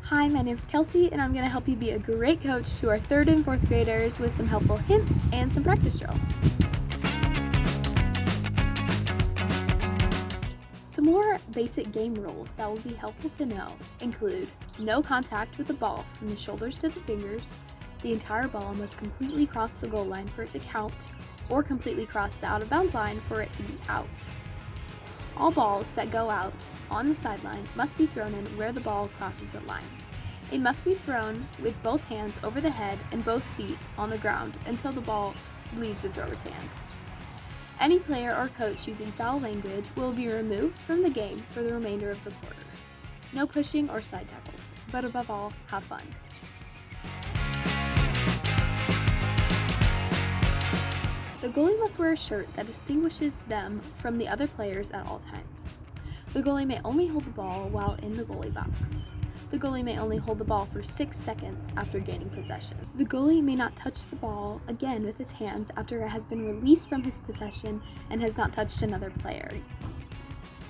Hi, my name is Kelsey, and I'm going to help you be a great coach to our 3rd and 4th graders with some helpful hints and some practice drills. Some more basic game rules that will be helpful to know include no contact with the ball from the shoulders to the fingers, the entire ball must completely cross the goal line for it to count, or completely cross the out of bounds line for it to be out. All balls that go out on the sideline must be thrown in where the ball crosses the line. It must be thrown with both hands over the head and both feet on the ground until the ball leaves the thrower's hand. Any player or coach using foul language will be removed from the game for the remainder of the quarter. No pushing or side tackles, but above all, have fun. The goalie must wear a shirt that distinguishes them from the other players at all times. The goalie may only hold the ball while in the goalie box. The goalie may only hold the ball for 6 seconds after gaining possession. The goalie may not touch the ball again with his hands after it has been released from his possession and has not touched another player.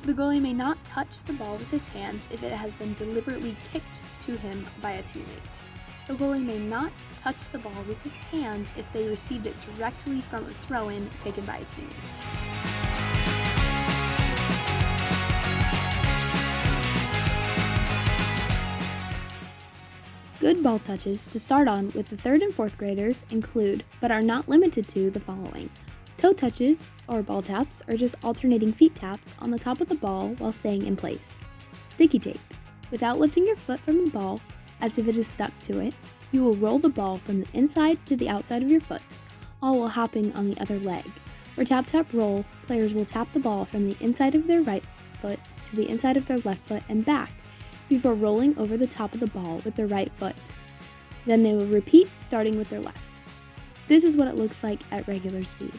The goalie may not touch the ball with his hands if it has been deliberately kicked to him by a teammate. The goalie may not touch the ball with his hands if they received it directly from a throw-in taken by a teammate. Good ball touches to start on with the 3rd and 4th graders include, but are not limited to, the following. Toe touches, or ball taps, are just alternating feet taps on the top of the ball while staying in place. Sticky tape. Without lifting your foot from the ball, as if it is stuck to it, you will roll the ball from the inside to the outside of your foot, all while hopping on the other leg. For tap-tap roll, players will tap the ball from the inside of their right foot to the inside of their left foot and back, before rolling over the top of the ball with their right foot. Then they will repeat, starting with their left. This is what it looks like at regular speed.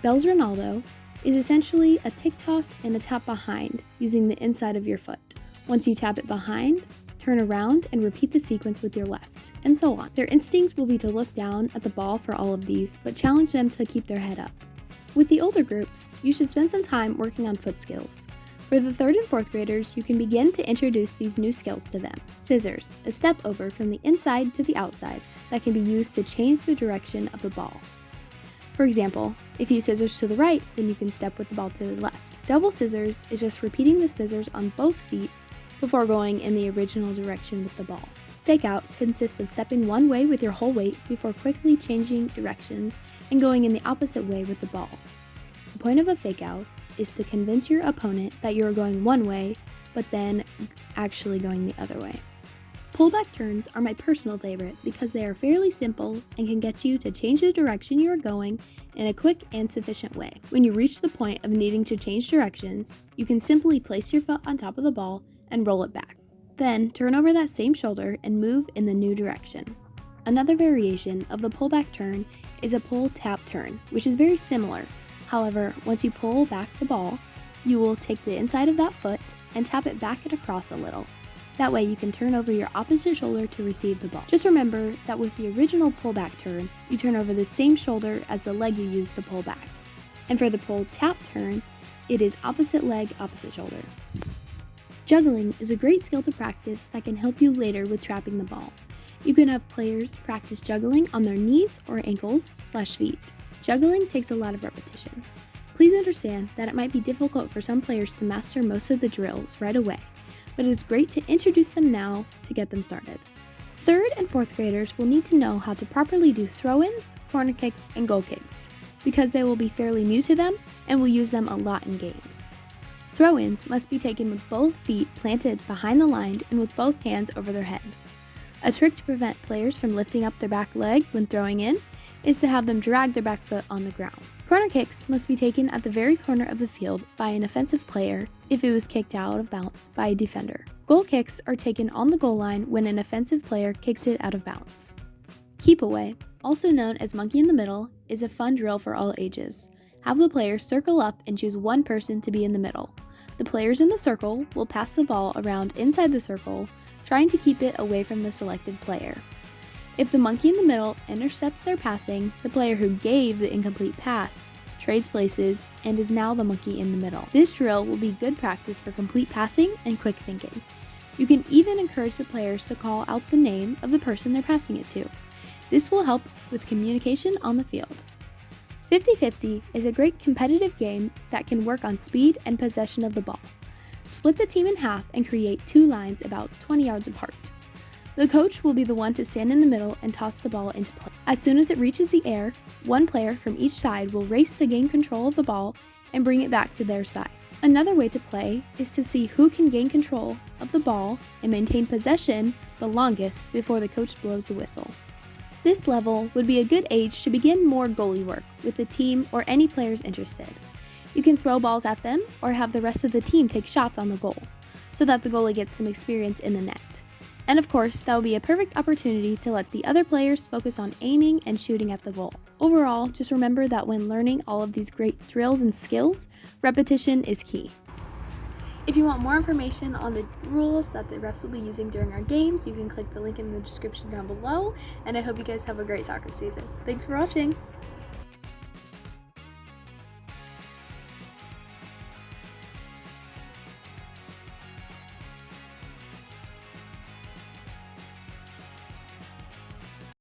Bell's Ronaldo is essentially a tick-tock and a tap behind using the inside of your foot. Once you tap it behind, turn around and repeat the sequence with your left, and so on. Their instinct will be to look down at the ball for all of these, but challenge them to keep their head up. With the older groups, you should spend some time working on foot skills. For the 3rd and 4th graders, you can begin to introduce these new skills to them. Scissors, a step over from the inside to the outside that can be used to change the direction of the ball. For example, if you scissors to the right, then you can step with the ball to the left. Double scissors is just repeating the scissors on both feet before going in the original direction with the ball. Fake out consists of stepping one way with your whole weight before quickly changing directions and going in the opposite way with the ball. The point of a fake out is to convince your opponent that you are going one way, but then actually going the other way. Pullback turns are my personal favorite because they are fairly simple and can get you to change the direction you are going in a quick and sufficient way. When you reach the point of needing to change directions, you can simply place your foot on top of the ball and roll it back. Then turn over that same shoulder and move in the new direction. Another variation of the pullback turn is a pull tap turn, which is very similar. However, once you pull back the ball, you will take the inside of that foot and tap it back and across a little. That way you can turn over your opposite shoulder to receive the ball. Just remember that with the original pullback turn, you turn over the same shoulder as the leg you used to pull back. And for the pull tap turn, it is opposite leg, opposite shoulder. Juggling is a great skill to practice that can help you later with trapping the ball. You can have players practice juggling on their knees or ankles/feet. Juggling takes a lot of repetition. Please understand that it might be difficult for some players to master most of the drills right away, but it is great to introduce them now to get them started. 3rd and 4th graders will need to know how to properly do throw-ins, corner kicks, and goal kicks, because they will be fairly new to them and will use them a lot in games. Throw-ins must be taken with both feet planted behind the line and with both hands over their head. A trick to prevent players from lifting up their back leg when throwing in is to have them drag their back foot on the ground. Corner kicks must be taken at the very corner of the field by an offensive player if it was kicked out of bounds by a defender. Goal kicks are taken on the goal line when an offensive player kicks it out of bounds. Keep away, also known as monkey in the middle, is a fun drill for all ages. Have the players circle up and choose one person to be in the middle. The players in the circle will pass the ball around inside the circle, trying to keep it away from the selected player. If the monkey in the middle intercepts their passing, the player who gave the incomplete pass trades places and is now the monkey in the middle. This drill will be good practice for complete passing and quick thinking. You can even encourage the players to call out the name of the person they're passing it to. This will help with communication on the field. 50-50 is a great competitive game that can work on speed and possession of the ball. Split the team in half and create 2 lines about 20 yards apart. The coach will be the one to stand in the middle and toss the ball into play. As soon as it reaches the air, one player from each side will race to gain control of the ball and bring it back to their side. Another way to play is to see who can gain control of the ball and maintain possession the longest before the coach blows the whistle. This level would be a good age to begin more goalie work with the team or any players interested. You can throw balls at them or have the rest of the team take shots on the goal, so that the goalie gets some experience in the net. And of course, that will be a perfect opportunity to let the other players focus on aiming and shooting at the goal. Overall, just remember that when learning all of these great drills and skills, repetition is key. If you want more information on the rules that the refs will be using during our games, you can click the link in the description down below, and I hope you guys have a great soccer season. Thanks for watching!